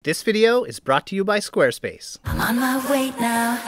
This video is brought to you by Squarespace. I'm on my way now.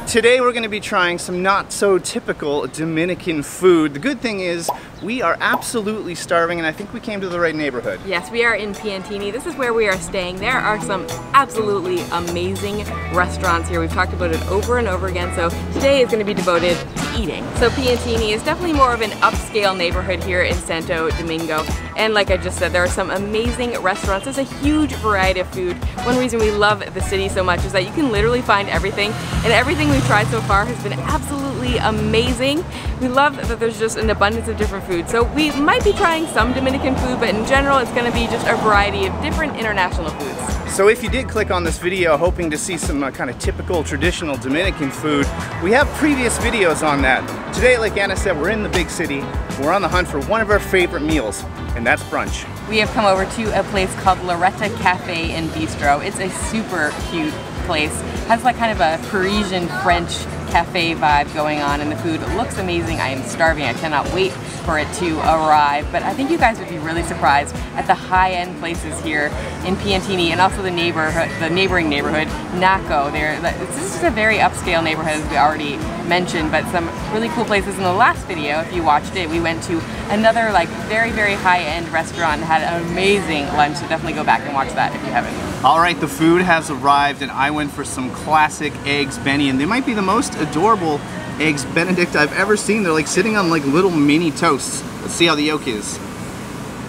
Today we're going to be trying some not so typical Dominican food. The good thing is we are absolutely starving and I think we came to the right neighborhood. Yes, we are in Piantini. This is where we are staying. There are some absolutely amazing restaurants here. We've talked about it over and over again, so today is going to be devoted to eating. So Piantini is definitely more of an upscale neighborhood here in Santo Domingo. And like I just said, there are some amazing restaurants. There's a huge variety of food. One reason we love the city so much is that you can literally find everything, and everything we've tried so far has been absolutely amazing. We love that there's just an abundance of different food. So we might be trying some Dominican food, but in general it's going to be just a variety of different international foods. So if you did click on this video hoping to see some kind of typical traditional Dominican food, we have previous videos on that. Today, like Anna said, we're in the big city. We're on the hunt for one of our favorite meals, and that's brunch. We have come over to a place called Loretta Cafe and Bistro. It's a super cute place. Has like kind of a Parisian French cafe vibe going on, and the food looks amazing. I am starving. I cannot wait for it to arrive. But I think you guys would be really surprised at the high-end places here in Piantini, and also the neighboring neighborhood, Naco. This is a very upscale neighborhood, as we already mentioned, but some really cool places. In the last video, if you watched it, we went to another like very, very high-end restaurant and had an amazing lunch, so definitely go back and watch that if you haven't. All right, the food has arrived and I went for some classic eggs Benny, and they might be the most adorable eggs Benedict I've ever seen. They're like sitting on like little mini toasts. Let's see how the yolk is.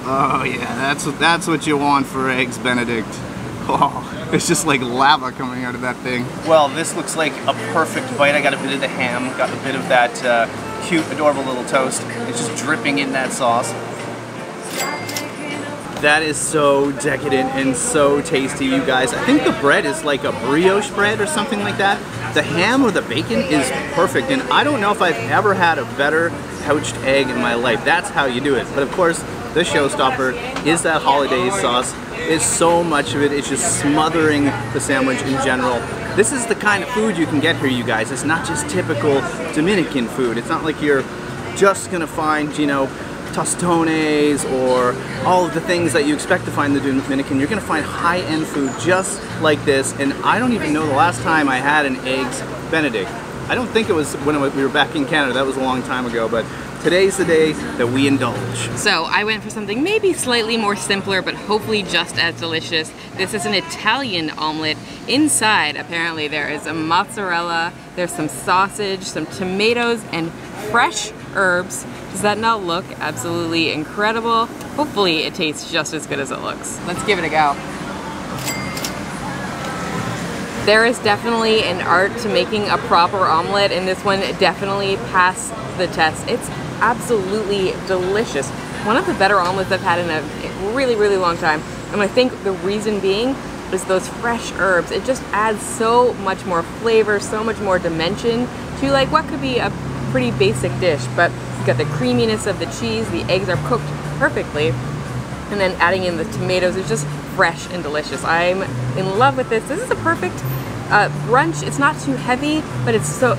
Oh yeah, that's what you want for eggs Benedict. Oh, it's just like lava coming out of that thing. Well, this looks like a perfect bite. I got a bit of the ham, got a bit of that cute, adorable little toast. It's just dripping in that sauce. That is so decadent and so tasty, you guys. I think the bread is like a brioche bread or something like that. The ham or the bacon is perfect, and I don't know if I've ever had a better poached egg in my life. That's how you do it. But of course, the showstopper is that hollandaise sauce. It's so much of it. It's just smothering the sandwich in general. This is the kind of food you can get here, you guys. It's not just typical Dominican food. It's not like you're just gonna find, you know, tostones or all of the things that you expect to find in the Dominican. You're gonna find high-end food just like this, and I don't even know the last time I had an eggs Benedict. I don't think it was when we were back in Canada. That was a long time ago, but today's the day that we indulge. So I went for something maybe slightly more simpler, but hopefully just as delicious. This is an Italian omelet. Inside, apparently, there is a mozzarella, there's some sausage, some tomatoes, and fresh herbs. Does that not look absolutely incredible? Hopefully it tastes just as good as it looks. Let's give it a go. There is definitely an art to making a proper omelet, and this one definitely passed the test. It's absolutely delicious. One of the better omelets I've had in a really, really long time. And I think the reason being is those fresh herbs. It just adds so much more flavor, so much more dimension to like what could be a pretty basic dish, but you've got the creaminess of the cheese, the eggs are cooked perfectly, and then adding in the tomatoes is just fresh and delicious. I'm in love with this. This is a perfect brunch. It's not too heavy, but it's so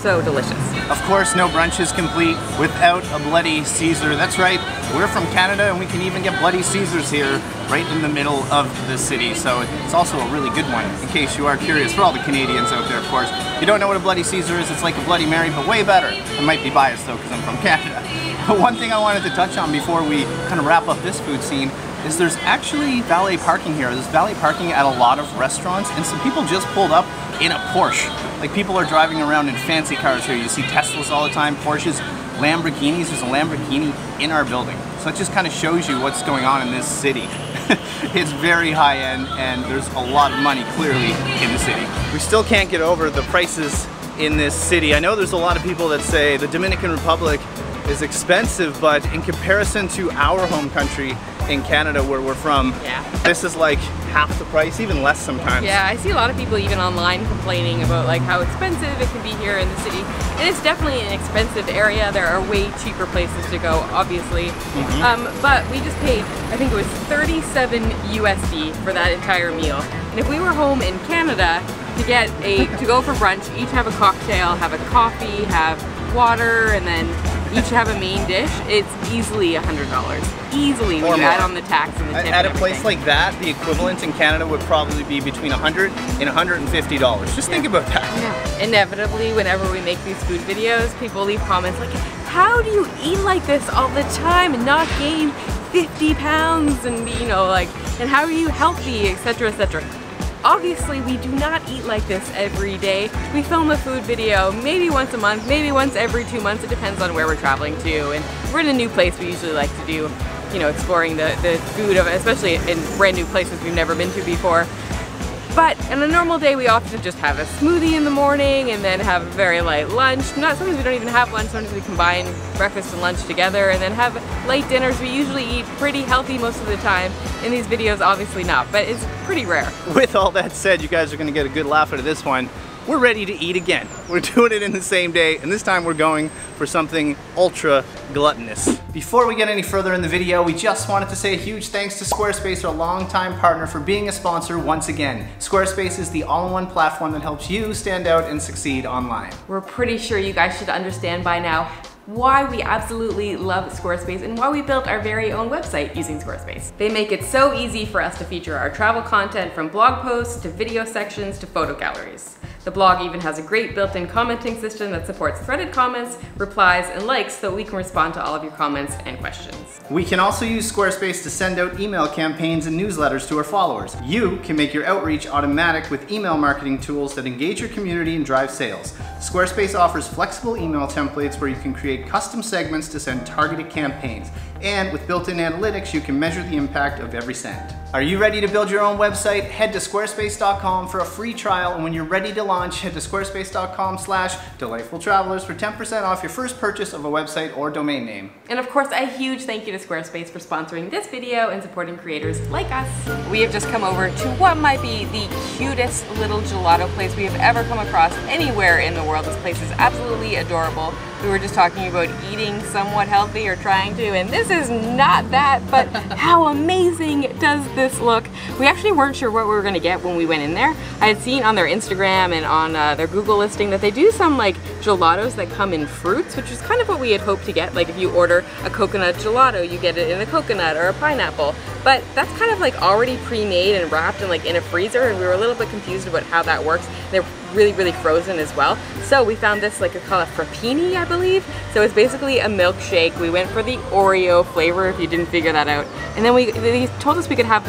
delicious. Of course, no brunch is complete without a Bloody Caesar. That's right, we're from Canada and we can even get Bloody Caesars here right in the middle of the city. So it's also a really good one, in case you are curious, for all the Canadians out there, of course. If you don't know what a Bloody Caesar is, it's like a Bloody Mary, but way better. I might be biased though, because I'm from Canada. But one thing I wanted to touch on before we kind of wrap up this food scene is there's actually valet parking here. There's valet parking at a lot of restaurants, and some people just pulled up in a Porsche. Like, people are driving around in fancy cars here. You see Teslas all the time, Porsches, Lamborghinis. There's a Lamborghini in our building. So it just kind of shows you what's going on in this city. It's very high-end, and there's a lot of money, clearly, in the city. We still can't get over the prices in this city. I know there's a lot of people that say the Dominican Republic is expensive, but in comparison to our home country in Canada, where we're from, this is like half the price, even less sometimes. Yeah, I see a lot of people even online complaining about like how expensive it can be here in the city. And it's definitely an expensive area. There are way cheaper places to go, obviously. But we just paid, I think it was 37 USD for that entire meal. And if we were home in Canada, to go for brunch, each have a cocktail, have a coffee, have water, and then each have a main dish, it's easily $100. Easily when you add on the tax and the tip. At a place like that, the equivalent in Canada would probably be between $100 and $150. Just think about that. Yeah. Inevitably, whenever we make these food videos, people leave comments like, how do you eat like this all the time and not gain 50 pounds and be, and how are you healthy, etc., etc. Obviously, we do not eat like this every day. We film a food video maybe once a month, maybe once every 2 months. It depends on where we're traveling to. And we're in a new place, we usually like to do, exploring the food of, especially in brand new places we've never been to before. But on a normal day, we often just have a smoothie in the morning and then have a very light lunch. Sometimes we don't even have lunch, sometimes we combine breakfast and lunch together and then have light dinners. We usually eat pretty healthy most of the time. In these videos, obviously not, but it's pretty rare. With all that said, you guys are gonna get a good laugh out of this one. We're ready to eat again. We're doing it in the same day, and this time we're going for something ultra gluttonous. Before we get any further in the video, we just wanted to say a huge thanks to Squarespace, our longtime partner, for being a sponsor once again. Squarespace is the all-in-one platform that helps you stand out and succeed online. We're pretty sure you guys should understand by now why we absolutely love Squarespace and why we built our very own website using Squarespace. They make it so easy for us to feature our travel content, from blog posts to video sections to photo galleries. The blog even has a great built-in commenting system that supports threaded comments, replies, and likes so we can respond to all of your comments and questions. We can also use Squarespace to send out email campaigns and newsletters to our followers. You can make your outreach automatic with email marketing tools that engage your community and drive sales. Squarespace offers flexible email templates where you can create custom segments to send targeted campaigns. And with built-in analytics, you can measure the impact of every send. Are you ready to build your own website? Head to squarespace.com for a free trial, and when you're ready to launch, head to squarespace.com/delightfultravelers for 10% off your first purchase of a website or domain name. And of course, a huge thank you to Squarespace for sponsoring this video and supporting creators like us. We have just come over to what might be the cutest little gelato place we have ever come across anywhere in the world. This place is absolutely adorable. We were just talking about eating somewhat healthy, or trying to, and this is not that, but how amazing does this look? We actually weren't sure what we were gonna get when we went in there. I had seen on their Instagram and on their Google listing that they do some like gelatos that come in fruits, which is kind of what we had hoped to get. Like if you order a coconut gelato, you get it in a coconut or a pineapple. But that's kind of like already pre-made and wrapped and like in a freezer, and we were a little bit confused about how that works. They're really, really frozen as well. So we found this, like, called a frappini, I believe. So it's basically a milkshake. We went for the Oreo flavor, if you didn't figure that out. And then they told us we could have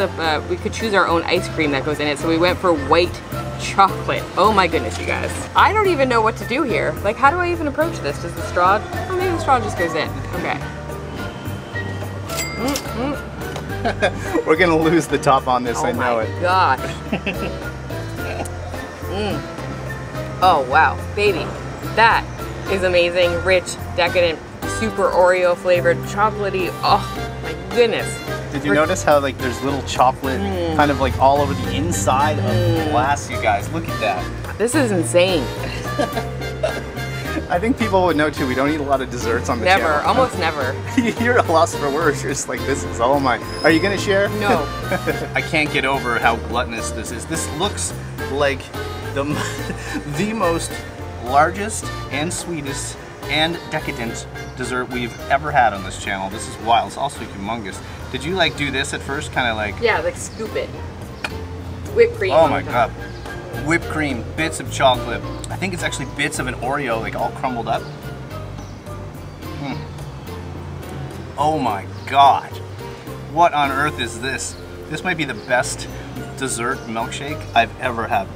we could choose our own ice cream that goes in it. So we went for white chocolate. Oh my goodness, you guys. I don't even know what to do here. Like, how do I even approach this? Does the straw, oh, maybe the straw just goes in. Okay. We're gonna lose the top on this, I know it. Oh my gosh. Oh wow, baby. That is amazing, rich, decadent, super Oreo flavored, chocolatey. Oh my goodness. Did you notice how like there's little chocolate kind of like all over the inside of the glass, you guys? Look at that. This is insane. I think people would know too, we don't eat a lot of desserts on the channel. Never, almost never. You're a loss for words, you're just like, this is all mine. Are you gonna share? No. I can't get over how gluttonous this is. This looks like the most largest and sweetest and decadent dessert we've ever had on this channel. This is wild, it's also humongous. Did you like do this at first, kind of like? Yeah, like scoop it. Whipped cream. Oh my God. Whipped cream, bits of chocolate. I think it's actually bits of an Oreo, like all crumbled up. Oh my God. What on earth is this? This might be the best dessert milkshake I've ever had.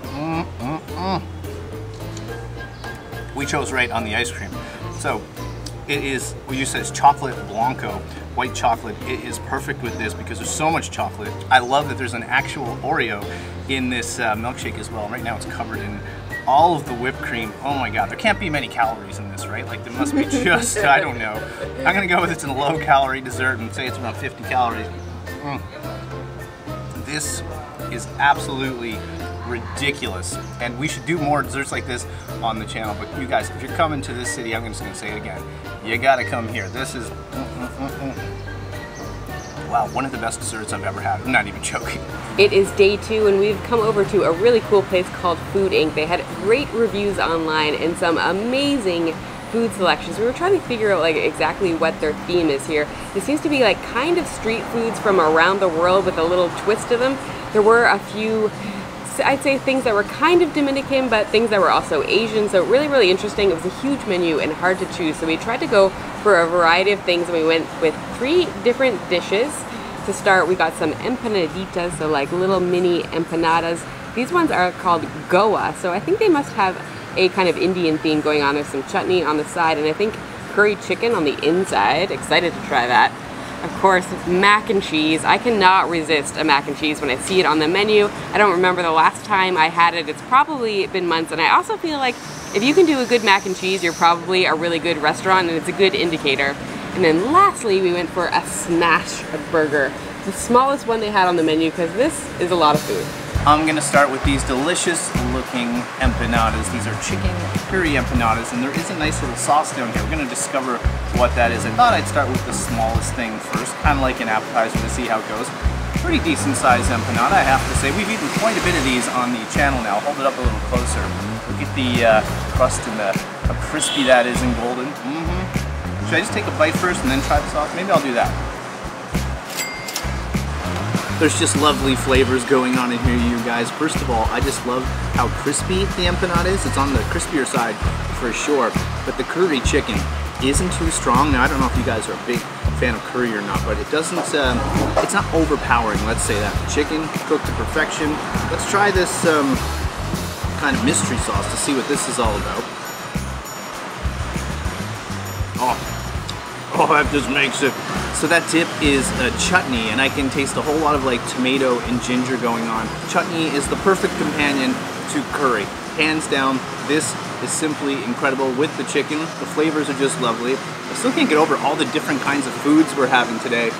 We chose right on the ice cream. So it is, what you said is chocolate blanco, white chocolate. It is perfect with this because there's so much chocolate. I love that there's an actual Oreo in this milkshake as well. Right now it's covered in all of the whipped cream. Oh my God, there can't be many calories in this, right? Like there must be just, I don't know. I'm gonna go with it's a low calorie dessert and say it's around 50 calories. This is absolutely ridiculous, and we should do more desserts like this on the channel. But you guys, if you're coming to this city, I'm just gonna say it again, you gotta come here. This is Wow, one of the best desserts I've ever had. I'm not even joking. It is day 2 and we've come over to a really cool place called Food Inc. They had great reviews online and some amazing food selections. We were trying to figure out like exactly what their theme is here. It seems to be like kind of street foods from around the world with a little twist to them. There were a few, I'd say, things that were kind of Dominican, but things that were also Asian, so really, really interesting. It was a huge menu and hard to choose, so we tried to go for a variety of things, and we went with 3 different dishes. To start, we got some empanaditas, so like little mini empanadas. These ones are called Goa, so I think they must have a kind of Indian theme going on. There's some chutney on the side, and I think curry chicken on the inside. Excited to try that. Of course, mac and cheese. I cannot resist a mac and cheese when I see it on the menu. I don't remember the last time I had it. It's probably been months, and I also feel like if you can do a good mac and cheese, you're probably a really good restaurant, and it's a good indicator. And then lastly, we went for a smash burger. The smallest one they had on the menu, because this is a lot of food. I'm gonna start with these delicious looking empanadas. These are chicken curry empanadas, and there is a nice little sauce down here. We're gonna discover what that is. I thought I'd start with the smallest thing first, kind of like an appetizer to see how it goes. Pretty decent sized empanada, I have to say. We've eaten quite a bit of these on the channel now. Hold it up a little closer. Look at the crust and how crispy that is and golden. Should I just take a bite first and then try the sauce? Maybe I'll do that. There's just lovely flavors going on in here, you guys. First of all, I just love how crispy the empanada is. It's on the crispier side for sure, but the curry chicken isn't too strong. Now, I don't know if you guys are a big fan of curry or not, but it doesn't, it's not overpowering, let's say that. The chicken cooked to perfection. Let's try this kind of mystery sauce to see what this is all about. Oh, that just makes it. So that dip is a chutney, and I can taste a whole lot of like tomato and ginger going on. Chutney is the perfect companion to curry. Hands down, this is simply incredible with the chicken. The flavors are just lovely. I still can't get over all the different kinds of foods we're having today.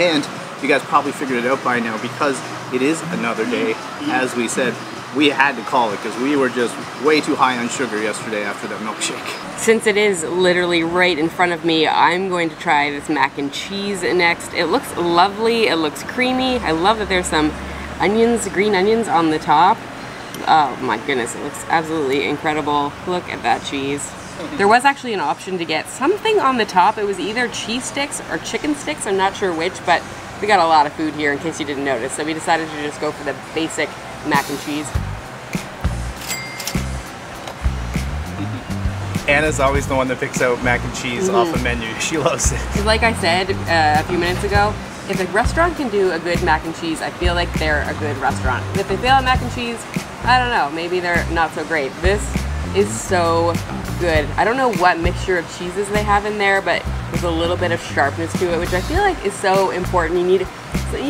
And you guys probably figured it out by now, because it is another day. As we said, we had to call it because we were just way too high on sugar yesterday after that milkshake. Since it is literally right in front of me, I'm going to try this mac and cheese next. It looks lovely, it looks creamy. I love that there's some onions, green onions on the top. Oh my goodness, it looks absolutely incredible. Look at that cheese. There was actually an option to get something on the top. It was either cheese sticks or chicken sticks, I'm not sure which, but we got a lot of food here in case you didn't notice. So we decided to just go for the basic mac and cheese. Anna's always the one that picks out mac and cheese off a menu. She loves it. Like I said a few minutes ago, if a restaurant can do a good mac and cheese, I feel like they're a good restaurant. If they fail at mac and cheese, I don't know, maybe they're not so great. This is so good. I don't know what mixture of cheeses they have in there, but there's a little bit of sharpness to it, which I feel like is so important. You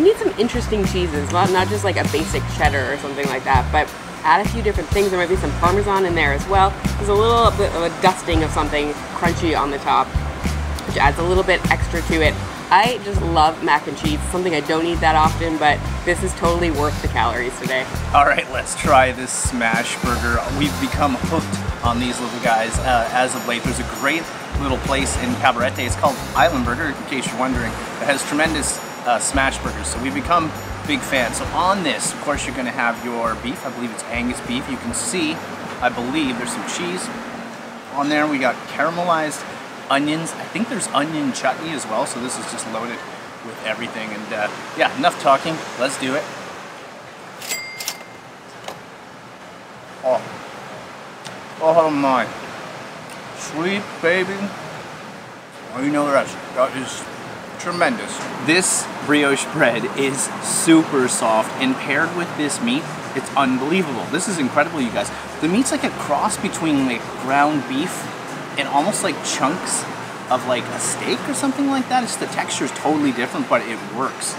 need some interesting cheeses, not just like a basic cheddar or something like that, but add a few different things. There might be some Parmesan in there as well. There's a little bit of a dusting of something crunchy on the top, which adds a little bit extra to it. I just love mac and cheese. It's something I don't eat that often, but this is totally worth the calories today. All right, let's try this smash burger. We've become hooked on these little guys as of late. There's a great little place in Cabarete. It's called Island Burger, in case you're wondering. It has tremendous smash burgers, so we've become big fans. So on this, of course, you're gonna have your beef. I believe it's Angus beef. You can see, I believe there's some cheese on there. We got caramelized onions. I think there's onion chutney as well, so this is just loaded with everything. And yeah, enough talking, let's do it. Oh my, sweet baby. Oh, you know the rest. That is tremendous. This brioche bread is super soft, and paired with this meat, it's unbelievable. This is incredible, you guys. The meat's like a cross between like ground beef and almost like chunks of like a steak or something like that. It's the texture is totally different, but it works.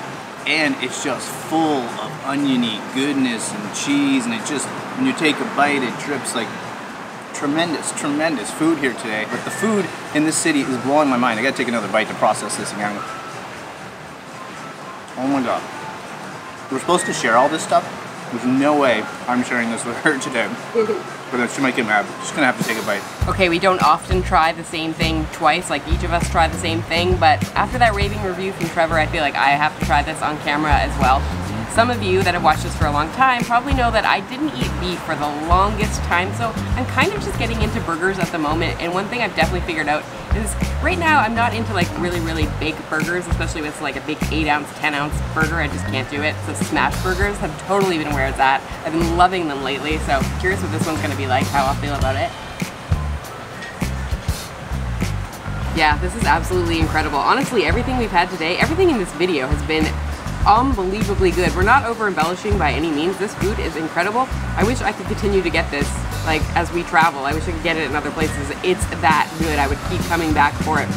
And it's just full of oniony goodness and cheese, and it just, when you take a bite, it drips like tremendous, tremendous food here today. But the food in this city is blowing my mind. I gotta take another bite to process this again. Oh my God. We're supposed to share all this stuff. There's no way I'm sharing this with her today. but she might get mad. She's gonna have to take a bite. Okay, we don't often try the same thing twice, like each of us try the same thing, but after that raving review from Trevor, I feel like I have to try this on camera as well. Some of you that have watched this for a long time probably know that I didn't eat beef for the longest time, so I'm kind of just getting into burgers at the moment, and one thing I've definitely figured out is right now I'm not into like really big burgers, especially with like a big 8-ounce, 10-ounce burger. I just can't do it. So smash burgers have totally been where it's at. I've been loving them lately, so curious what this one's gonna be like, how I'll feel about it. Yeah, this is absolutely incredible. Honestly, everything we've had today, everything in this video has been unbelievably good. We're not over embellishing by any means. This food is incredible. I wish I could continue to get this like as we travel. I wish I could get it in other places. It's that good. I would keep coming back for it.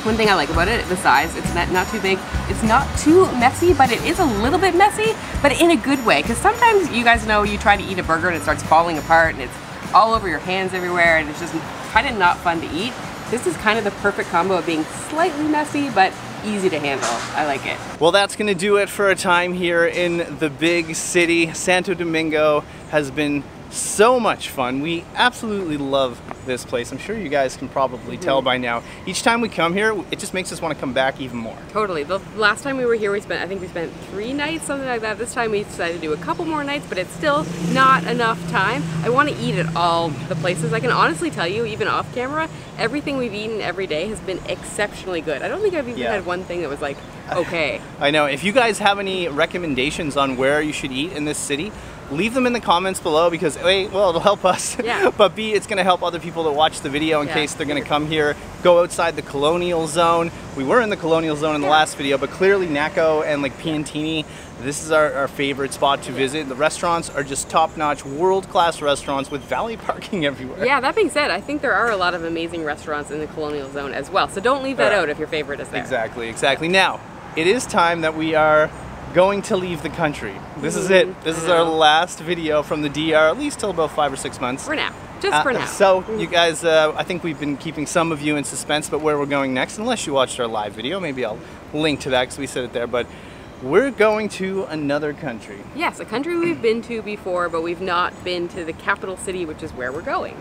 One thing I like about it, the size, it's not too big. It's not too messy, but it is a little bit messy, but in a good way. Because sometimes you guys know you try to eat a burger and it starts falling apart and it's all over your hands everywhere and it's just kind of not fun to eat. This is kind of the perfect combo of being slightly messy, but easy to handle. I like it. Well, that's gonna do it for a time here in the big city. Santo Domingo has been so much fun. We absolutely love this place. I'm sure you guys can probably tell by now. Each time we come here, it just makes us want to come back even more. Totally. The last time we were here, I think we spent 3 nights, something like that. This time we decided to do a couple more nights, but it's still not enough time. I want to eat at all the places. I can honestly tell you, even off camera, everything we've eaten every day has been exceptionally good. I don't think I've even had one thing that was like, okay. I know. If you guys have any recommendations on where you should eat in this city, leave them in the comments below because A, well, it'll help us, but B, it's gonna help other people that watch the video in case they're gonna come here, go outside the colonial zone. We were in the colonial zone in the last video, but clearly Naco and like Piantini, this is our favorite spot to visit. The restaurants are just top-notch, world-class restaurants with valet parking everywhere. Yeah, that being said, I think there are a lot of amazing restaurants in the colonial zone as well, so don't leave that out if your favorite is there. Exactly. Now, it is time that we are going to leave the country. This is it. This is our last video from the DR, at least till about 5 or 6 months. For now. Just for now. So, you guys, I think we've been keeping some of you in suspense about where we're going next, unless you watched our live video. Maybe I'll link to that because we said it there, but we're going to another country. Yes, a country we've been to before, but we've not been to the capital city, which is where we're going.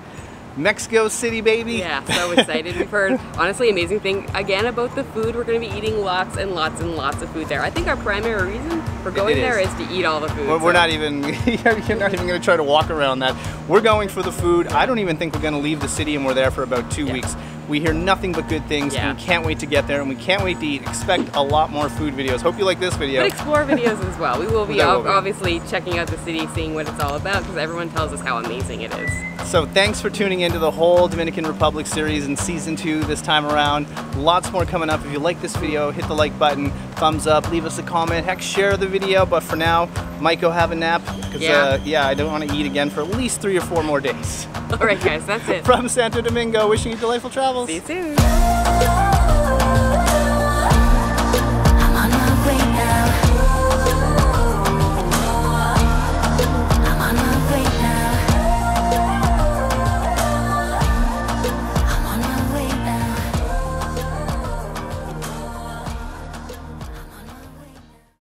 Mexico City, baby. Yeah, so excited. We've heard, honestly, amazing thing, again, about the food. We're going to be eating lots and lots and lots of food there. I think our primary reason for going there is to eat all the food. We're not even, you're not even going to try to walk around that. We're going for the food. I don't even think we're going to leave the city, and we're there for about 2 weeks. We hear nothing but good things, and we can't wait to get there, and we can't wait to eat. Expect a lot more food videos. Hope you like this video. But explore videos as well. We will be obviously checking out the city, seeing what it's all about, because everyone tells us how amazing it is. So thanks for tuning into the whole Dominican Republic series in season 2 this time around. Lots more coming up. If you like this video, hit the like button, thumbs up, leave us a comment, heck, share the video. But for now, might go have a nap, because I don't want to eat again for at least 3 or 4 more days. All right, guys, that's it. From Santo Domingo, wishing you delightful travels. See you soon.